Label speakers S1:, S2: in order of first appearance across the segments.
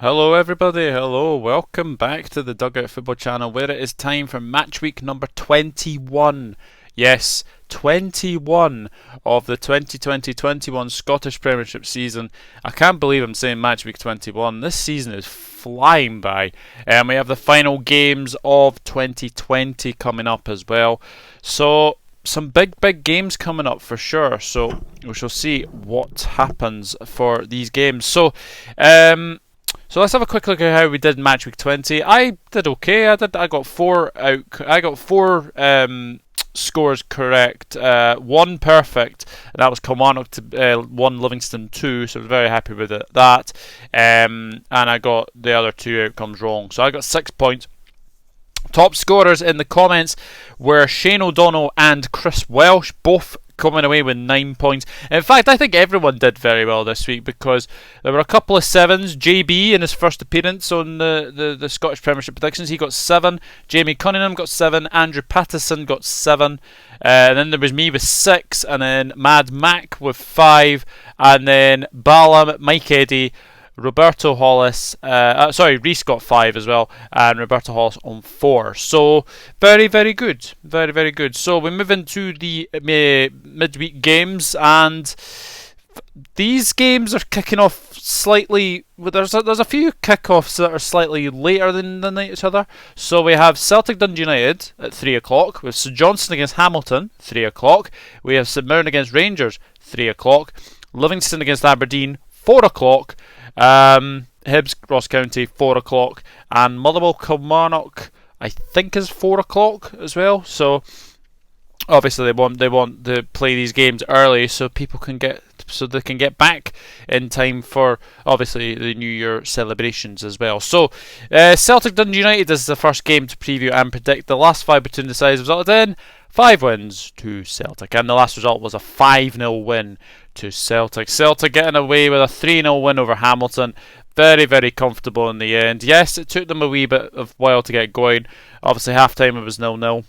S1: Hello everybody, hello, welcome back to the Dugout Football channel where it is time for match week number 21. Yes, 21 of the 2020-21 Scottish Premiership season. I can't believe I'm saying match week 21. This season is flying by. And we have the final games of 2020 coming up as well. So some big games coming up for sure. So we shall see what happens for these games. So let's have a quick look at how we did in match week 20. I did okay. I got four scores correct. One perfect, and that was Kilmarnock to 1, Livingston 2. So I was very happy with that. And I got the other two outcomes wrong. So I got 6 points. Top scorers in the comments were Shane O'Donnell and Chris Welsh, both coming away with 9 points. In fact, I think everyone did very well this week because there were a couple of sevens. JB in his first appearance on the Scottish Premiership predictions, he got 7. Jamie Cunningham got 7. Andrew Pattison got 7. And then there was me with 6, and then Mad Mac with 5, and then Balaam, Mike Eddy, Roberto Hollis, Reese got 5 as well, and Roberto Hollis on 4. So very good, very good. So we move into the midweek games, and these games are kicking off slightly. There's a few kickoffs that are slightly later than each other. So we have Celtic Dundee United at 3 o'clock. We have St Johnstone against Hamilton, 3 o'clock. We have St Mirren against Rangers, 3 o'clock. Livingston against Aberdeen, 4 o'clock. Hibs Ross County, 4 o'clock, and Motherwell Kilmarnock I think is 4 o'clock as well. So obviously they want to play these games early so they can get back in time for obviously the New Year celebrations as well. So Celtic Dundee United is the first game to preview and predict. The last 5 between the sides resulted in 5 wins to Celtic, and the last result was a 5-0 win to Celtic. Celtic getting away with a 3-0 win over Hamilton. Very comfortable in the end. Yes, it took them a wee bit of while to get going. Obviously half time it was 0-0.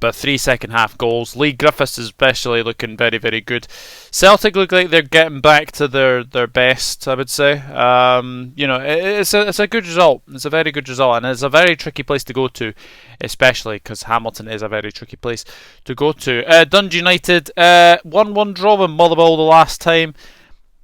S1: But 3 second half goals. Lee Griffiths especially looking very good. Celtic look like they're getting back to their best, I would say. It's a good result. It's a very good result, and it's a very tricky place to go to, especially because Hamilton is a very tricky place to go to. Dundee United 1-1 draw with Motherwell the last time.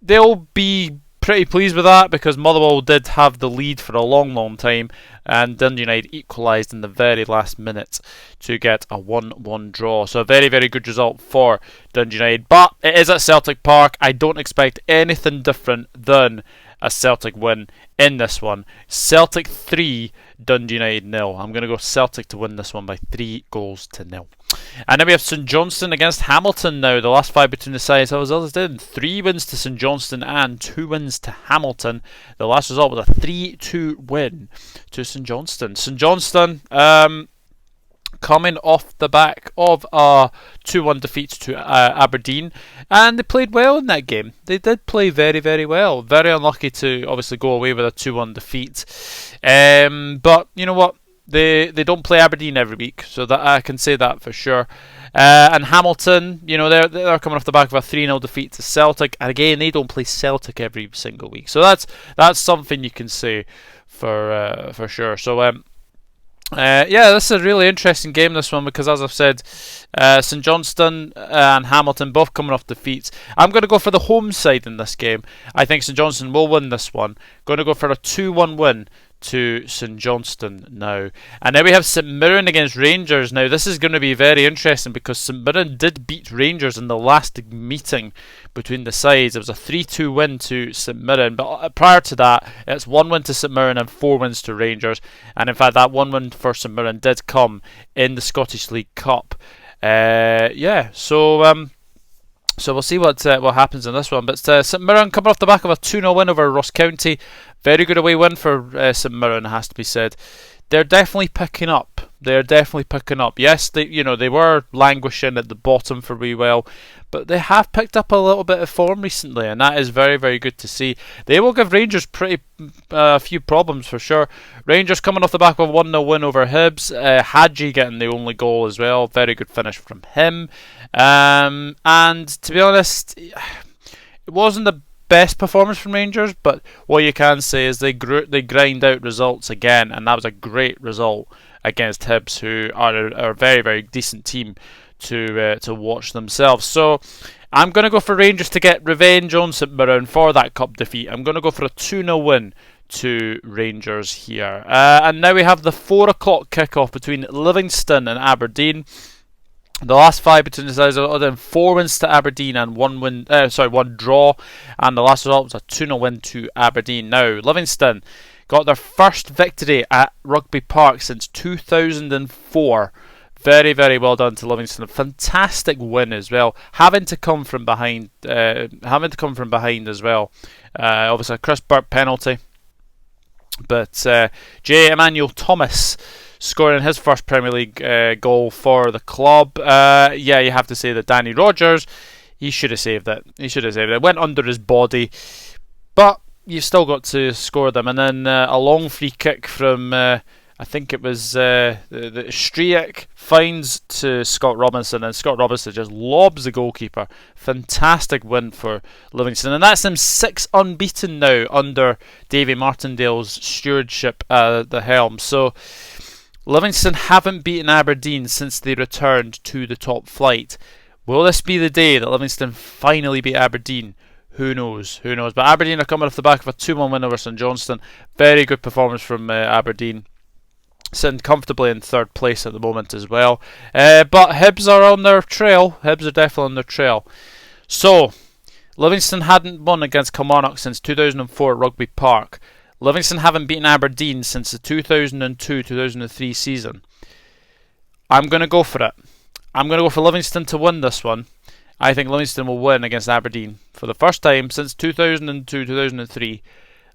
S1: They'll be pretty pleased with that because Motherwell did have the lead for a long time, and Dundee United equalised in the very last minute to get a 1-1 draw. So a very good result for Dundee United, but it is at Celtic Park. I don't expect anything different than a Celtic win in this one. Celtic 3, Dundee United 0. I'm going to go Celtic to win this one by 3-0. And then we have St Johnstone against Hamilton now. The last 5 between the sides, I was always doing 3 wins to St Johnstone and 2 wins to Hamilton. The last result was a 3-2 win to St Johnstone. St Johnstone coming off the back of a 2-1 defeat to Aberdeen, and they played well in that game. They did play very well. Very unlucky to obviously go away with a 2-1 defeat, but you know what? They don't play Aberdeen every week, so that I can say that for sure. And Hamilton, they're coming off the back of a 3-0 defeat to Celtic, and again they don't play Celtic every single week, so that's something you can say for sure. So this is a really interesting game, this one, because as I've said, St Johnstone and Hamilton both coming off defeats. I'm going to go for the home side in this game. I think St Johnstone will win this one. Going to go for a 2-1 win to St Johnstone now. And then we have St Mirren against Rangers. Now this is going to be very interesting because St Mirren did beat Rangers in the last meeting between the sides. It was a 3-2 win to St Mirren, but prior to that it's 1 win to St Mirren and 4 wins to Rangers. And in fact that 1 win for St Mirren did come in the Scottish League Cup. So we'll see what happens in this one. But St Mirren coming off the back of a 2-0 win over Ross County. Very good away win for St Mirren, has to be said. They're definitely picking up. Yes, they were languishing at the bottom for a wee while, but they have picked up a little bit of form recently, and that is very good to see. They will give Rangers a few problems for sure. Rangers coming off the back of a 1-0 win over Hibs. Hadji getting the only goal as well. Very good finish from him. And to be honest, it wasn't the best performance from Rangers, but what you can say is they grind out results again, and that was a great result against Hibs, who are a very, very decent team to watch themselves. So I'm going to go for Rangers to get revenge on St Mirren for that cup defeat. I'm going to go for a 2-0 win to Rangers here. And now we have the 4 o'clock kickoff between Livingston and Aberdeen. The last 5 between the sides are then 4 wins to Aberdeen and 1 draw, and the last result was a 2-0 win to Aberdeen. Now Livingston got their first victory at Rugby Park since 2004. Very, very well done to Livingston. A fantastic win as well. Having to come from behind as well. Obviously a Chris Burke penalty, but J. Emmanuel Thomas scoring his first Premier League goal for the club. Yeah, you have to say that Danny Rogers, he should have saved it. It went under his body, but you've still got to score them. And then a long free kick from, I think it was the Striek, finds to Scott Robinson, and Scott Robinson just lobs the goalkeeper. Fantastic win for Livingston, and that's them 6 unbeaten now under Davy Martindale's stewardship at the helm. So Livingston haven't beaten Aberdeen since they returned to the top flight. Will this be the day that Livingston finally beat Aberdeen? Who knows? But Aberdeen are coming off the back of a 2-1 win over St Johnstone. Very good performance from Aberdeen, sitting comfortably in 3rd place at the moment as well. But Hibs are on their trail. Hibs are definitely on their trail. So Livingston hadn't won against Kilmarnock since 2004 at Rugby Park. Livingston haven't beaten Aberdeen since the 2002-2003 season. I'm going to go for it. I'm going to go for Livingston to win this one. I think Livingston will win against Aberdeen for the first time since 2002-2003.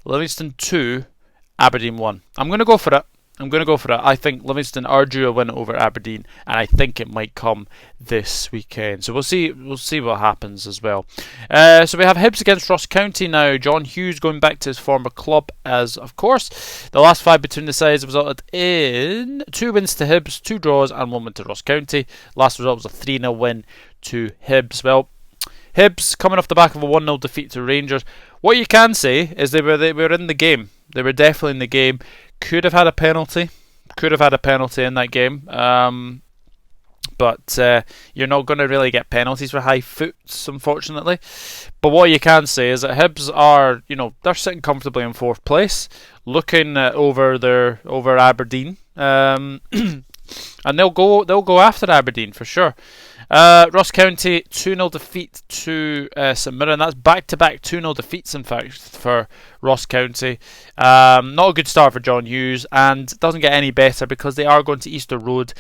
S1: Livingston 2, Aberdeen 1. I'm going to go for it. I think Livingston are due a win over Aberdeen, and I think it might come this weekend. So we'll see what happens as well. So we have Hibs against Ross County now. John Hughes going back to his former club, as of course. The last 5 between the sides resulted in 2 wins to Hibs, 2 draws, and 1 win to Ross County. Last result was a 3-0 win to Hibs. Well, Hibs coming off the back of a 1-0 defeat to Rangers. What you can say is they were in the game. They were definitely in the game. Could have had a penalty. In that game. But you're not going to really get penalties for high foots, unfortunately. But what you can say is that Hibs are, they're sitting comfortably in 4th place, looking over Aberdeen, and they'll go after Aberdeen for sure. Ross County 2-0 defeat to St Mirren. That's back-to-back 2-0 defeats, in fact, for Ross County. Not a good start for John Hughes, and it doesn't get any better because they are going to Easter Road,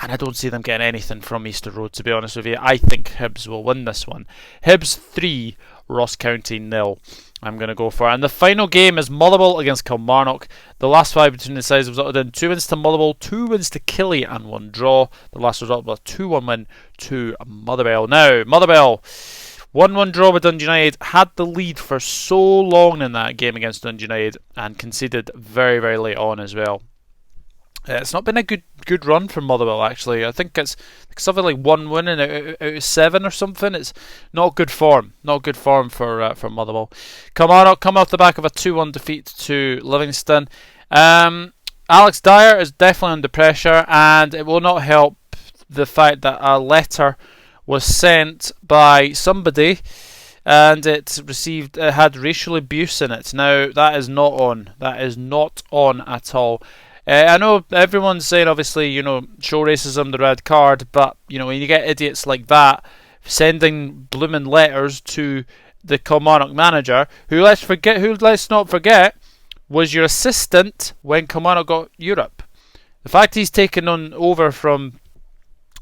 S1: and I don't see them getting anything from Easter Road, to be honest with you. I think Hibs will win this one. Hibs 3, Ross County 0. I'm going to go for it. And the final game is Motherwell against Kilmarnock. The last 5 between the sides resulted in 2 wins to Motherwell, 2 wins to Killie, and 1 draw. The last result was a 2-1 win to Motherwell. Now, Motherwell, 1-1 draw with Dundee United, had the lead for so long in that game against Dundee United and conceded very, very late on as well. It's not been a good run for Motherwell, actually. I think it's something like 1 win out of 7 or something. It's not good form. For Motherwell. Kilmarnock come off the back of a 2-1 defeat to Livingston. Alex Dyer is definitely under pressure, and it will not help the fact that a letter was sent by somebody, and it had racial abuse in it. Now that is not on. At all. I know everyone's saying, obviously, show racism, the red card, but, when you get idiots like that sending blooming letters to the Kilmarnock manager, who let's not forget, was your assistant when Kilmarnock got Europe. The fact he's taken over from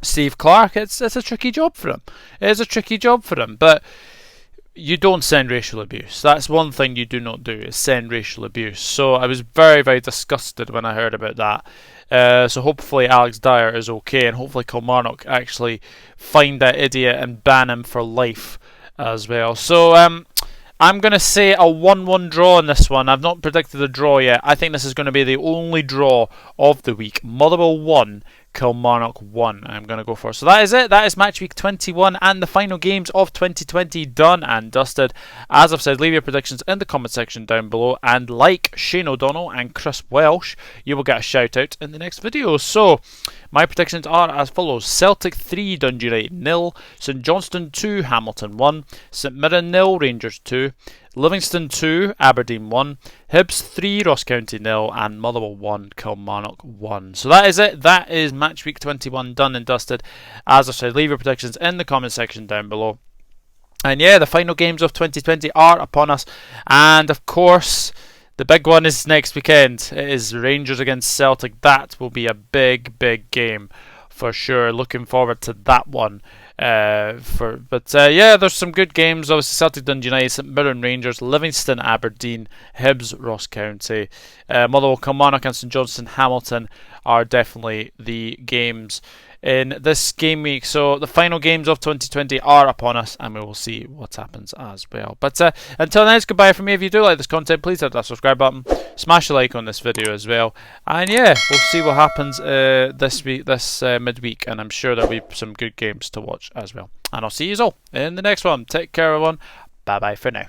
S1: Steve Clarke, it's a tricky job for him. It is a tricky job for him, but you don't send racial abuse. That's one thing you do not do, is send racial abuse. So I was very, very disgusted when I heard about that. So hopefully Alex Dyer is okay, and hopefully Kilmarnock actually find that idiot and ban him for life as well. So I'm going to say a 1-1 draw in this one. I've not predicted a draw yet. I think this is going to be the only draw of the week. Motherwell 1, Kilmarnock 1 I'm going to go for. So that is it. That is match week 21 and the final games of 2020 done and dusted. As I've said, leave your predictions in the comment section down below, and like Shane O'Donnell and Chris Welsh, you will get a shout out in the next video. So my predictions are as follows: Celtic 3, Dundee United 0, St Johnstone 2, Hamilton 1, St Mirren 0, Rangers 2, Livingston 2, Aberdeen 1, Hibs 3, Ross County 0, and Motherwell 1, Kilmarnock 1. So that is it. That is match week 21 done and dusted. As I said, leave your predictions in the comment section down below. And yeah, the final games of 2020 are upon us. And of course, the big one is next weekend. It is Rangers against Celtic. That will be a big, big game for sure. Looking forward to that one. Yeah, there's some good games. Obviously, Celtic, Dundee United, St Mirren, Rangers, Livingston, Aberdeen, Hibs, Ross County, Motherwell, Kilmarnock, and St Johnstone, Hamilton are definitely the games in this game week. So the final games of 2020 are upon us, and we will see what happens as well. But until then, it's goodbye from me. If you do like this content, please hit that subscribe button, smash a like on this video as well, and yeah, we'll see what happens this week, this midweek, and I'm sure there'll be some good games to watch as well. And I'll see you all in the next one. Take care, everyone. Bye bye for now.